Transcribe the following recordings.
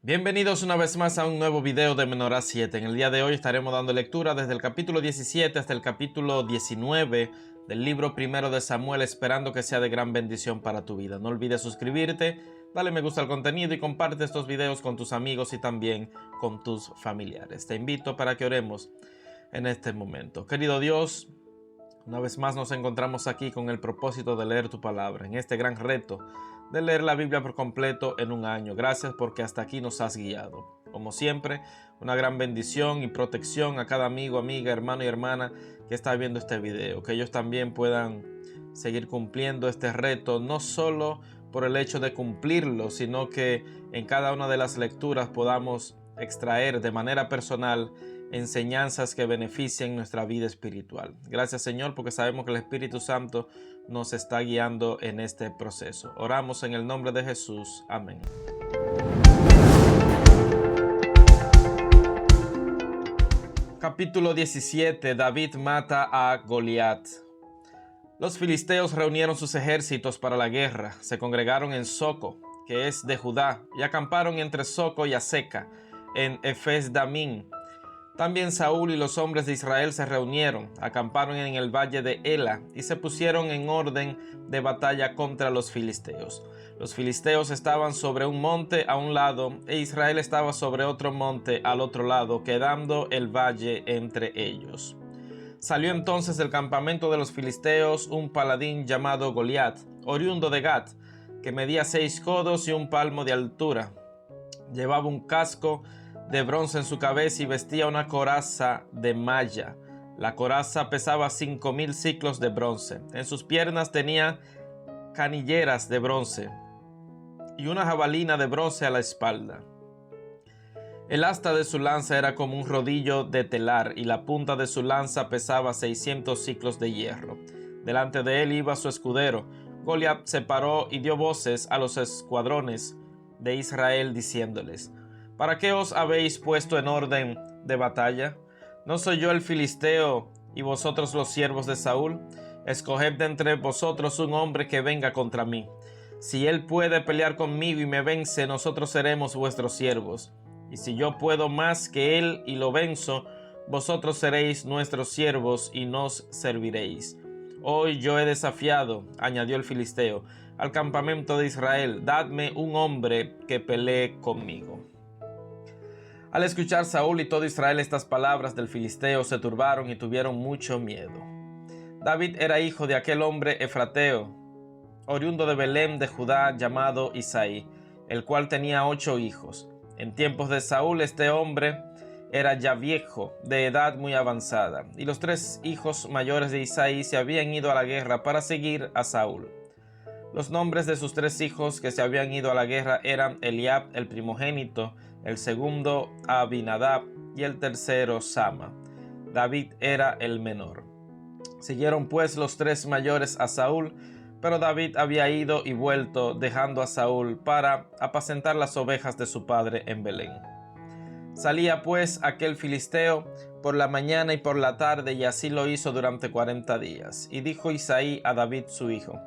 Bienvenidos una vez más a un nuevo video de Menorá 7. En el día de hoy estaremos dando lectura desde el capítulo 17 hasta el capítulo 19 del libro primero de Samuel, esperando que sea de gran bendición para tu vida. No olvides suscribirte, dale me gusta al contenido y comparte estos videos con tus amigos y también con tus familiares. Te invito para que oremos en este momento. Querido Dios, una vez más nos encontramos aquí con el propósito de leer tu palabra, en este gran reto de leer la Biblia por completo en un año. Gracias porque hasta aquí nos has guiado. Como siempre, una gran bendición y protección a cada amigo, amiga, hermano y hermana que está viendo este video. Que ellos también puedan seguir cumpliendo este reto, no solo por el hecho de cumplirlo, sino que en cada una de las lecturas podamos extraer de manera personal enseñanzas que beneficien nuestra vida espiritual. Gracias, Señor, porque sabemos que el Espíritu Santo nos está guiando en este proceso. Oramos en el nombre de Jesús. Amén. Capítulo 17. David mata a Goliat. Los filisteos reunieron sus ejércitos para la guerra. Se congregaron en Soco, que es de Judá, y acamparon entre Soco y Aseca, en Efes-Damín. También Saúl y los hombres de Israel se reunieron, acamparon en el valle de Ela y se pusieron en orden de batalla contra los filisteos. Los filisteos estaban sobre un monte a un lado e Israel estaba sobre otro monte al otro lado, quedando el valle entre ellos. Salió entonces del campamento de los filisteos un paladín llamado Goliat, oriundo de Gat, que medía 6 codos y un palmo de altura. Llevaba un casco de bronce en su cabeza y vestía una coraza de malla. La coraza pesaba 5,000 siclos de bronce. En sus piernas tenía canilleras de bronce y una jabalina de bronce a la espalda. El asta de su lanza era como un rodillo de telar y la punta de su lanza pesaba 600 siclos de hierro. Delante de él iba su escudero. Goliat se paró y dio voces a los escuadrones de Israel diciéndoles: ¿Para qué os habéis puesto en orden de batalla? ¿No soy yo el filisteo y vosotros los siervos de Saúl? Escoged de entre vosotros un hombre que venga contra mí. Si él puede pelear conmigo y me vence, nosotros seremos vuestros siervos. Y si yo puedo más que él y lo venzo, vosotros seréis nuestros siervos y nos serviréis. Hoy yo he desafiado, añadió el filisteo, al campamento de Israel. Dadme un hombre que pelee conmigo. Al escuchar Saúl y todo Israel estas palabras del filisteo, se turbaron y tuvieron mucho miedo. David era hijo de aquel hombre efrateo, oriundo de Belén de Judá, llamado Isaí, el cual tenía 8 hijos. En tiempos de Saúl este hombre era ya viejo, de edad muy avanzada, y los 3 hijos mayores de Isaí se habían ido a la guerra para seguir a Saúl. Los nombres de sus 3 hijos que se habían ido a la guerra eran Eliab, el primogénito, el segundo Abinadab y el tercero Sama. David era el menor. Siguieron pues los 3 mayores a Saúl, pero David había ido y vuelto, dejando a Saúl para apacentar las ovejas de su padre en Belén. Salía pues aquel filisteo por la mañana y por la tarde, y así lo hizo durante 40 días. Y dijo Isaí a David su hijo: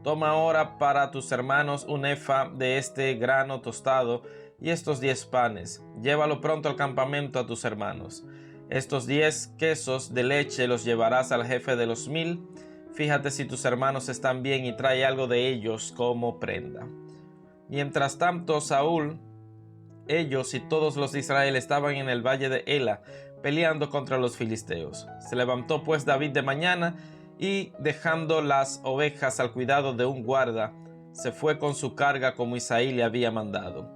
Toma ahora para tus hermanos un efa de este grano tostado y estos 10 panes. Llévalo pronto al campamento a tus hermanos. Estos 10 quesos de leche los llevarás al jefe de los 1000. Fíjate si tus hermanos están bien y trae algo de ellos como prenda. Mientras tanto, Saúl, ellos y todos los de Israel estaban en el valle de Ela, peleando contra los filisteos. Se levantó pues David de mañana y, dejando las ovejas al cuidado de un guarda, se fue con su carga como Isaí le había mandado.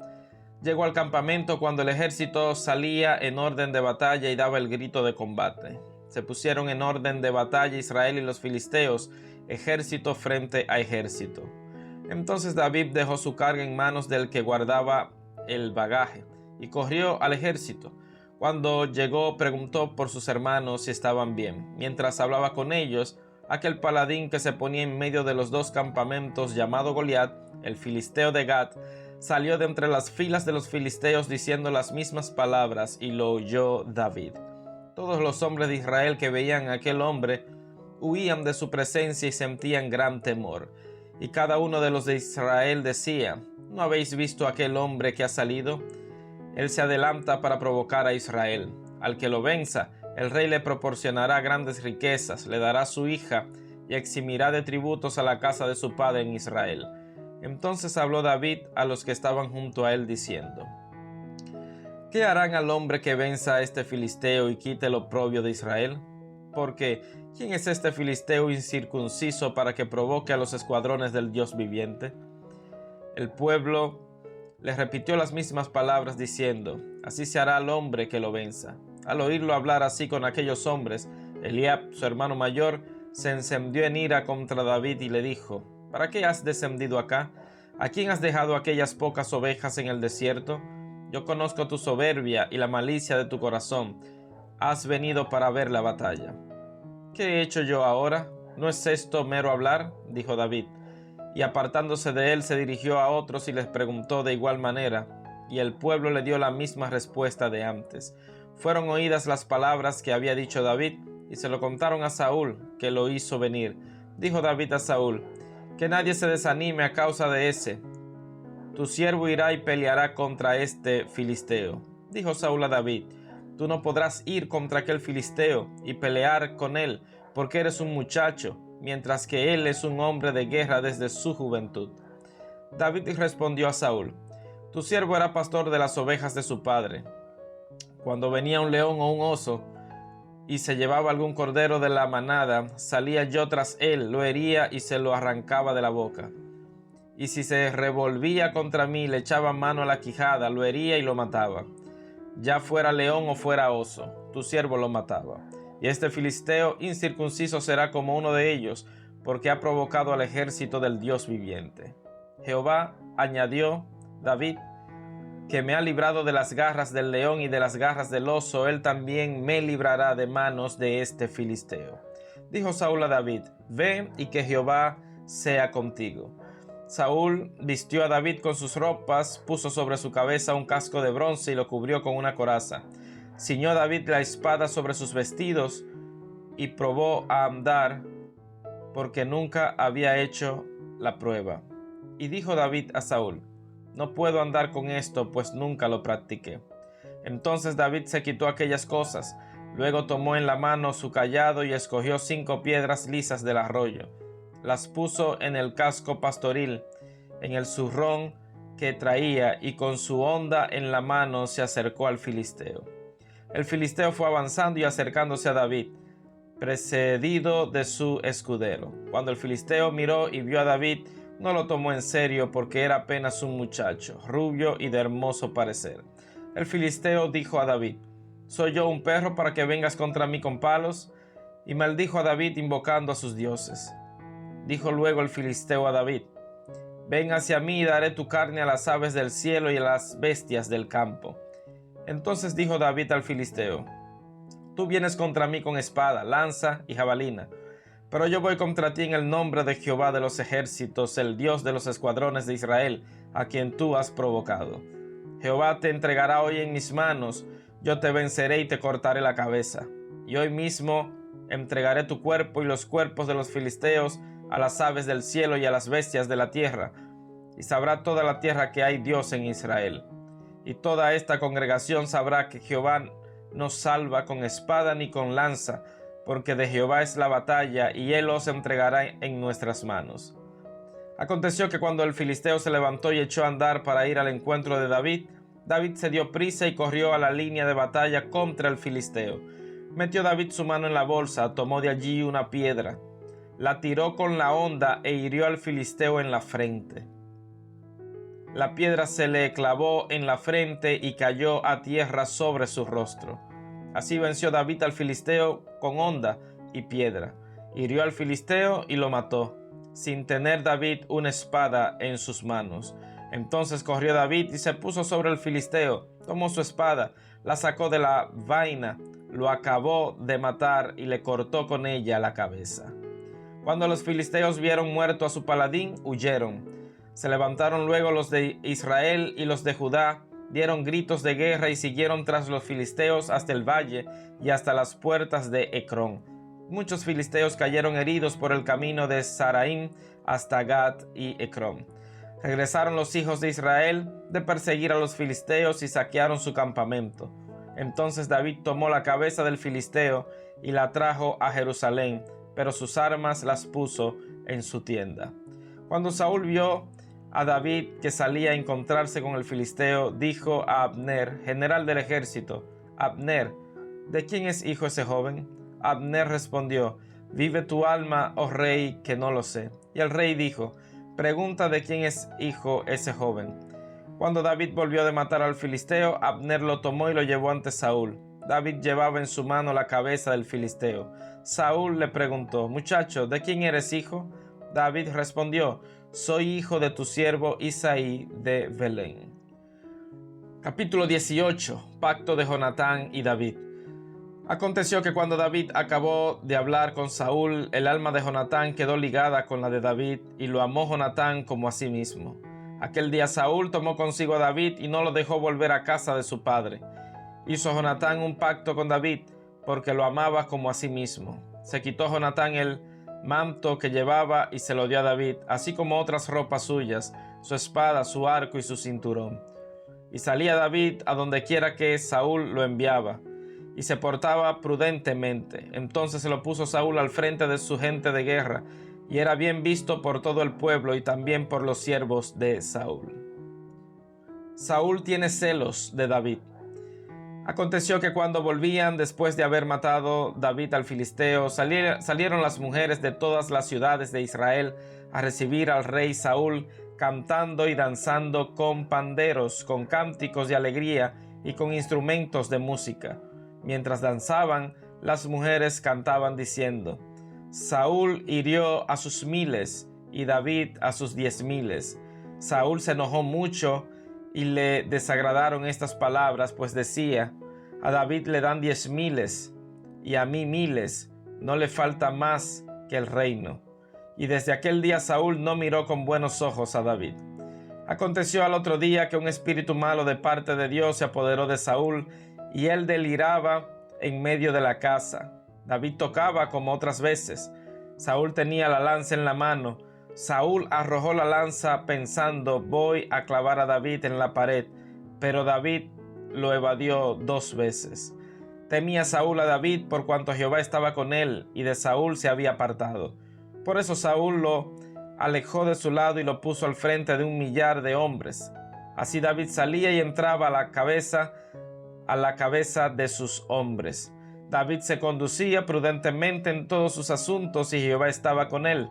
Llegó al campamento cuando el ejército salía en orden de batalla y daba el grito de combate. Se pusieron en orden de batalla Israel y los filisteos, ejército frente a ejército. Entonces David dejó su carga en manos del que guardaba el bagaje y corrió al ejército. Cuando llegó, preguntó por sus hermanos si estaban bien. Mientras hablaba con ellos, aquel paladín que se ponía en medio de los 2 campamentos, llamado Goliat, el filisteo de Gat, salió de entre las filas de los filisteos diciendo las mismas palabras, y lo oyó David. Todos los hombres de Israel que veían a aquel hombre huían de su presencia y sentían gran temor. Y cada uno de los de Israel decía: ¿No habéis visto a aquel hombre que ha salido? él se adelanta para provocar a Israel. Al que lo venza, el rey le proporcionará grandes riquezas, le dará su hija y eximirá de tributos a la casa de su padre en Israel. Entonces habló David a los que estaban junto a él diciendo: ¿Qué harán al hombre que venza a este filisteo y quite el oprobio de Israel? Porque, ¿quién es este filisteo incircunciso para que provoque a los escuadrones del Dios viviente? El pueblo le repitió las mismas palabras diciendo: así se hará al hombre que lo venza. Al oírlo hablar así con aquellos hombres, Eliab, su hermano mayor, se encendió en ira contra David y le dijo: ¿para qué has descendido acá? ¿A quién has dejado aquellas pocas ovejas en el desierto? Yo conozco tu soberbia y la malicia de tu corazón. Has venido para ver la batalla. ¿Qué he hecho yo ahora? ¿No es esto mero hablar?, dijo David. Y apartándose de él, se dirigió a otros y les preguntó de igual manera, y el pueblo le dio la misma respuesta de antes. Fueron oídas las palabras que había dicho David, y se lo contaron a Saúl, que lo hizo venir. Dijo David a Saúl: que nadie se desanime a causa de ese. Tu siervo irá y peleará contra este filisteo. Dijo Saúl a David: tú no podrás ir contra aquel filisteo y pelear con él, porque eres un muchacho, mientras que él es un hombre de guerra desde su juventud. David respondió a Saúl: tu siervo era pastor de las ovejas de su padre. Cuando venía un león o un oso y se llevaba algún cordero de la manada, salía yo tras él, lo hería y se lo arrancaba de la boca. Y si se revolvía contra mí, le echaba mano a la quijada, lo hería y lo mataba. Ya fuera león o fuera oso, tu siervo lo mataba. Y este filisteo incircunciso será como uno de ellos, porque ha provocado al ejército del Dios viviente. Jehová, añadió David, que me ha librado de las garras del león y de las garras del oso, él también me librará de manos de este filisteo. Dijo Saúl a David: ve y que Jehová sea contigo. Saúl vistió a David con sus ropas, puso sobre su cabeza un casco de bronce y lo cubrió con una coraza. Ciñó David la espada sobre sus vestidos y probó a andar, porque nunca había hecho la prueba. Y dijo David a Saúl: no puedo andar con esto, pues nunca lo practiqué. Entonces David se quitó aquellas cosas, luego tomó en la mano su cayado y escogió 5 piedras lisas del arroyo. Las puso en el casco pastoril, en el zurrón que traía, y con su honda en la mano se acercó al filisteo. El filisteo fue avanzando y acercándose a David, precedido de su escudero. Cuando el filisteo miró y vio a David, no lo tomó en serio, porque era apenas un muchacho, rubio y de hermoso parecer. El filisteo dijo a David: ¿soy yo un perro para que vengas contra mí con palos? Y maldijo a David invocando a sus dioses. Dijo luego el filisteo a David: ven hacia mí y daré tu carne a las aves del cielo y a las bestias del campo. Entonces dijo David al filisteo: tú vienes contra mí con espada, lanza y jabalina, pero yo voy contra ti en el nombre de Jehová de los ejércitos, el Dios de los escuadrones de Israel, a quien tú has provocado. Jehová te entregará hoy en mis manos, yo te venceré y te cortaré la cabeza. Y hoy mismo entregaré tu cuerpo y los cuerpos de los filisteos a las aves del cielo y a las bestias de la tierra, y sabrá toda la tierra que hay Dios en Israel. Y toda esta congregación sabrá que Jehová no salva con espada ni con lanza, porque de Jehová es la batalla, y él os entregará en nuestras manos. Aconteció que cuando el filisteo se levantó y echó a andar para ir al encuentro de David, David se dio prisa y corrió a la línea de batalla contra el filisteo. Metió David su mano en la bolsa, tomó de allí una piedra, la tiró con la honda e hirió al filisteo en la frente. La piedra se le clavó en la frente y cayó a tierra sobre su rostro. Así venció David al filisteo con honda y piedra. Hirió al filisteo y lo mató, sin tener David una espada en sus manos. Entonces corrió David y se puso sobre el filisteo, tomó su espada, la sacó de la vaina, lo acabó de matar y le cortó con ella la cabeza. Cuando los filisteos vieron muerto a su paladín, huyeron. Se levantaron luego los de Israel y los de Judá, dieron gritos de guerra y siguieron tras los filisteos hasta el valle y hasta las puertas de Ecrón. Muchos filisteos cayeron heridos por el camino de Saraim hasta Gat y Ecrón. Regresaron los hijos de Israel de perseguir a los filisteos y saquearon su campamento. Entonces David tomó la cabeza del filisteo y la trajo a Jerusalén, pero sus armas las puso en su tienda. Cuando Saúl vio a David que salía a encontrarse con el filisteo, dijo a Abner, general del ejército: Abner, ¿de quién es hijo ese joven? Abner respondió: vive tu alma, oh rey, que no lo sé. Y el rey dijo: pregunta de quién es hijo ese joven. Cuando David volvió de matar al filisteo, Abner lo tomó y lo llevó ante Saúl. David llevaba en su mano la cabeza del filisteo. Saúl le preguntó: muchacho, ¿de quién eres hijo? David respondió: soy hijo de tu siervo Isaí de Belén. Capítulo 18. Pacto de Jonatán y David. Aconteció que cuando David acabó de hablar con Saúl, el alma de Jonatán quedó ligada con la de David, y lo amó Jonatán como a sí mismo. Aquel día Saúl tomó consigo a David y no lo dejó volver a casa de su padre. Hizo Jonatán un pacto con David, porque lo amaba como a sí mismo. Se quitó Jonatán el manto que llevaba y se lo dio a David, así como otras ropas suyas, su espada, su arco y su cinturón. Y salía David a donde quiera que Saúl lo enviaba, y se portaba prudentemente. Entonces se lo puso Saúl al frente de su gente de guerra, y era bien visto por todo el pueblo y también por los siervos de Saúl. Saúl tiene celos de David. Aconteció que cuando volvían después de haber matado David al filisteo, salieron las mujeres de todas las ciudades de Israel a recibir al rey Saúl, cantando y danzando con panderos, con cánticos de alegría y con instrumentos de música. Mientras danzaban, las mujeres cantaban diciendo: Saúl hirió a sus miles y David a sus 10,000. Saúl se enojó mucho y le desagradaron estas palabras, pues decía: a David le dan 10,000 y a mí 1,000, no le falta más que el reino. Y desde aquel día Saúl no miró con buenos ojos a David. Aconteció al otro día que un espíritu malo de parte de Dios se apoderó de Saúl, y él deliraba en medio de la casa. David tocaba como otras veces. Saúl tenía la lanza en la mano. Saúl arrojó la lanza pensando: voy a clavar a David en la pared, pero David lo evadió 2 veces. Temía Saúl a David por cuanto Jehová estaba con él, y de Saúl se había apartado. Por eso Saúl lo alejó de su lado y lo puso al frente de 1,000,000 de hombres. Así David salía y entraba a la cabeza de sus hombres. David se conducía prudentemente en todos sus asuntos, y Jehová estaba con él.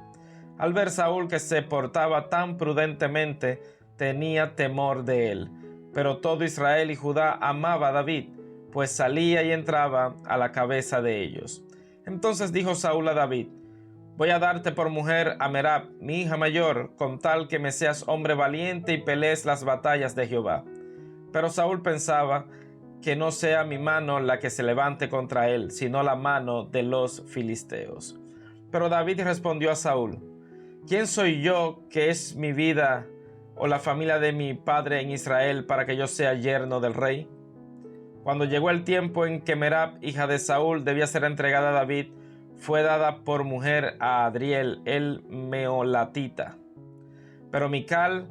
Al ver Saúl que se portaba tan prudentemente, tenía temor de él. Pero todo Israel y Judá amaba a David, pues salía y entraba a la cabeza de ellos. Entonces dijo Saúl a David: voy a darte por mujer a Merab, mi hija mayor, con tal que me seas hombre valiente y pelees las batallas de Jehová. Pero Saúl pensaba: que no sea mi mano la que se levante contra él, sino la mano de los filisteos. Pero David respondió a Saúl: ¿quién soy yo, que es mi vida o la familia de mi padre en Israel, para que yo sea yerno del rey? Cuando llegó el tiempo en que Merab, hija de Saúl, debía ser entregada a David, fue dada por mujer a Adriel el meolatita. Pero Mical,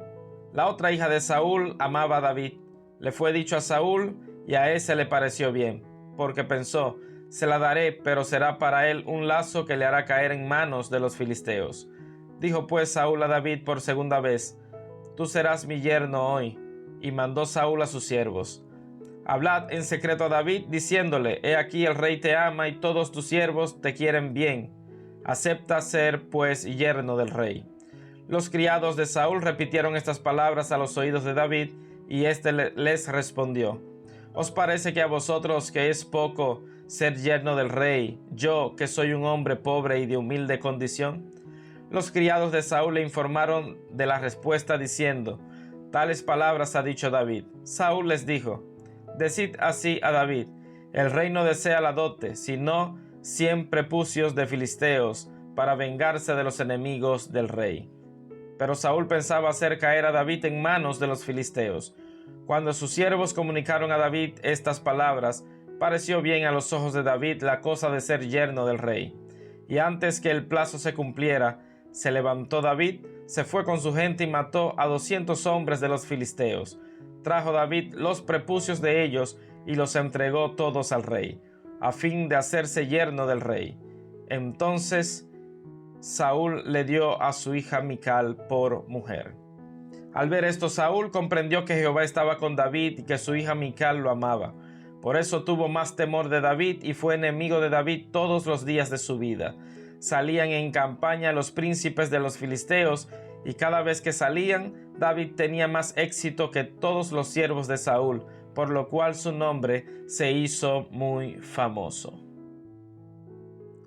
la otra hija de Saúl, amaba a David. Le fue dicho a Saúl, y a ese le pareció bien, porque pensó: se la daré, pero será para él un lazo que le hará caer en manos de los filisteos. Dijo pues Saúl a David por segunda vez: tú serás mi yerno hoy. Y mandó Saúl a sus siervos: hablad en secreto a David, diciéndole: he aquí el rey te ama y todos tus siervos te quieren bien. Acepta ser pues yerno del rey. Los criados de Saúl repitieron estas palabras a los oídos de David, y éste les respondió: ¿os parece que a vosotros que es poco ser yerno del rey, yo que soy un hombre pobre y de humilde condición? Los criados de Saúl le informaron de la respuesta diciendo: tales palabras ha dicho David. Saúl les dijo: decid así a David: el rey no desea la dote, sino 100 prepucios de filisteos, para vengarse de los enemigos del rey. Pero Saúl pensaba hacer caer a David en manos de los filisteos. Cuando sus siervos comunicaron a David estas palabras, pareció bien a los ojos de David la cosa de ser yerno del rey. Y antes que el plazo se cumpliera, se levantó David, se fue con su gente y mató a 200 hombres de los filisteos. Trajo David los prepucios de ellos y los entregó todos al rey, a fin de hacerse yerno del rey. Entonces Saúl le dio a su hija Mical por mujer. Al ver esto, Saúl comprendió que Jehová estaba con David y que su hija Mical lo amaba. Por eso tuvo más temor de David y fue enemigo de David todos los días de su vida. Salían en campaña los príncipes de los filisteos y cada vez que salían, David tenía más éxito que todos los siervos de Saúl, por lo cual su nombre se hizo muy famoso.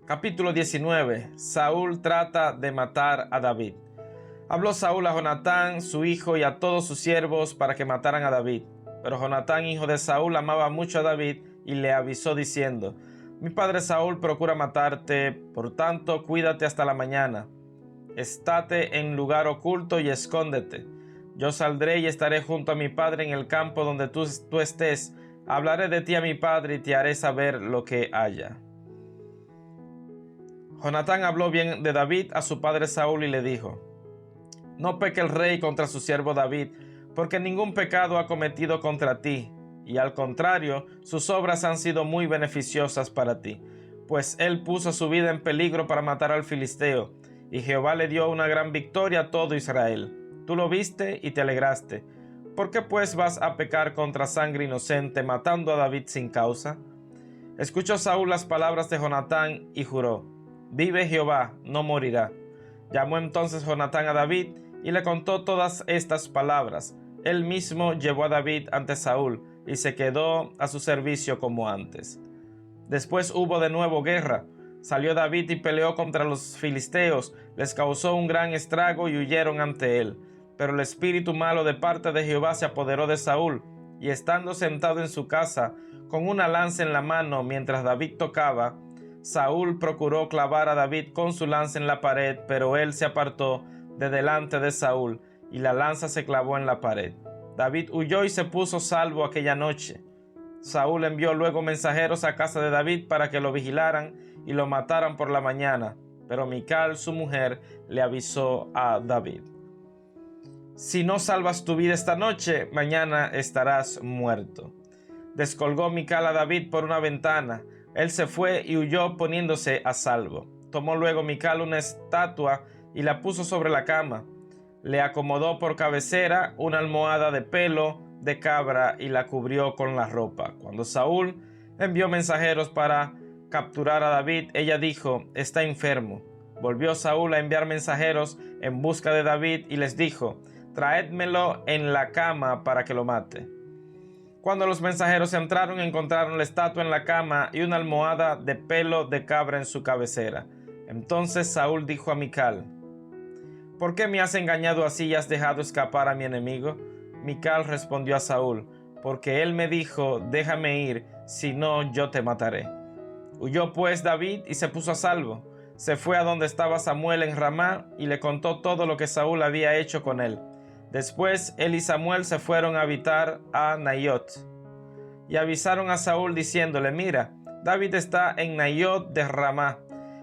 Capítulo 19. Saúl trata de matar a David. Habló Saúl a Jonatán, su hijo, y a todos sus siervos para que mataran a David. Pero Jonatán, hijo de Saúl, amaba mucho a David y le avisó diciendo: Mi padre Saúl procura matarte, por tanto cuídate hasta la mañana. Estate en lugar oculto y escóndete. Yo saldré y estaré junto a mi padre en el campo donde tú estés. Hablaré de ti a mi padre y te haré saber lo que haya. Jonatán habló bien de David a su padre Saúl y le dijo: No peque el rey contra su siervo David, porque ningún pecado ha cometido contra ti, y al contrario, sus obras han sido muy beneficiosas para ti, pues él puso su vida en peligro para matar al filisteo, y Jehová le dio una gran victoria a todo Israel. Tú lo viste y te alegraste. ¿Por qué pues vas a pecar contra sangre inocente, matando a David sin causa? Escuchó Saúl las palabras de Jonatán y juró: Vive Jehová, no morirá. Llamó entonces Jonatán a David y le contó todas estas palabras. Él mismo llevó a David ante Saúl y se quedó a su servicio como antes. Después hubo de nuevo guerra. Salió David y peleó contra los filisteos, les causó un gran estrago y huyeron ante él. Pero el espíritu malo de parte de Jehová se apoderó de Saúl, y estando sentado en su casa, con una lanza en la mano mientras David tocaba, Saúl procuró clavar a David con su lanza en la pared, pero él se apartó de delante de Saúl, y la lanza se clavó en la pared. David huyó y se puso salvo aquella noche. Saúl envió luego mensajeros a casa de David para que lo vigilaran y lo mataran por la mañana, pero Mical, su mujer, le avisó a David: Si no salvas tu vida esta noche, mañana estarás muerto. Descolgó Mical a David por una ventana. Él se fue y huyó poniéndose a salvo. Tomó luego Mical una estatua y la puso sobre la cama. Le acomodó por cabecera una almohada de pelo de cabra y la cubrió con la ropa. Cuando Saúl envió mensajeros para capturar a David, ella dijo: Está enfermo. Volvió Saúl a enviar mensajeros en busca de David y les dijo: Traédmelo en la cama para que lo mate. Cuando los mensajeros entraron, encontraron la estatua en la cama y una almohada de pelo de cabra en su cabecera. Entonces Saúl dijo a Mical: ¿Por qué me has engañado así y has dejado escapar a mi enemigo? Mical respondió a Saúl: Porque él me dijo: Déjame ir, si no yo te mataré. Huyó pues David y se puso a salvo. Se fue a donde estaba Samuel en Ramá y le contó todo lo que Saúl había hecho con él. Después él y Samuel se fueron a habitar a Naiot. Y avisaron a Saúl diciéndole: Mira, David está en Naiot de Ramá.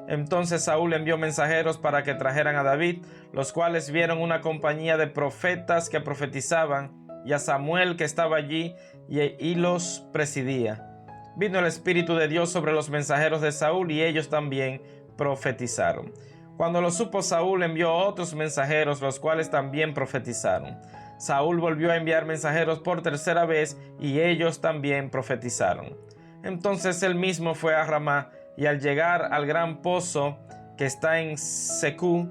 Entonces Saúl envió mensajeros para que trajeran a David, los cuales vieron una compañía de profetas que profetizaban, y a Samuel que estaba allí y los presidía. Vino el Espíritu de Dios sobre los mensajeros de Saúl y ellos también profetizaron. Cuando lo supo Saúl, envió otros mensajeros, los cuales también profetizaron. Saúl volvió a enviar mensajeros por tercera vez y ellos también profetizaron. Entonces él mismo fue a Ramá y al llegar al gran pozo que está en Secú,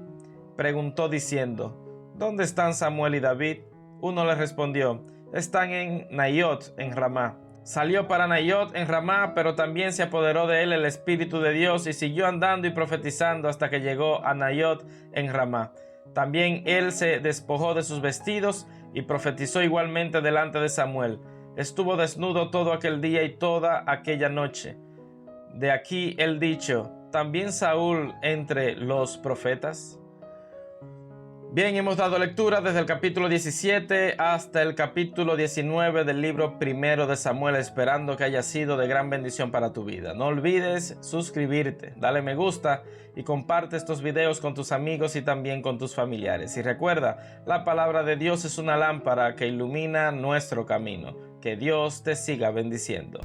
preguntó diciendo: ¿Dónde están Samuel y David? Uno le respondió: Están en Naiot en Ramá. Salió para Naiot en Ramá, pero también se apoderó de él el Espíritu de Dios y siguió andando y profetizando hasta que llegó a Naiot en Ramá. También él se despojó de sus vestidos y profetizó igualmente delante de Samuel. Estuvo desnudo todo aquel día y toda aquella noche. De aquí el dicho: ¿también Saúl entre los profetas? Bien, hemos dado lectura desde el capítulo 17 hasta el capítulo 19 del libro primero de Samuel, esperando que haya sido de gran bendición para tu vida. No olvides suscribirte, dale me gusta y comparte estos videos con tus amigos y también con tus familiares. Y recuerda, la palabra de Dios es una lámpara que ilumina nuestro camino. Que Dios te siga bendiciendo.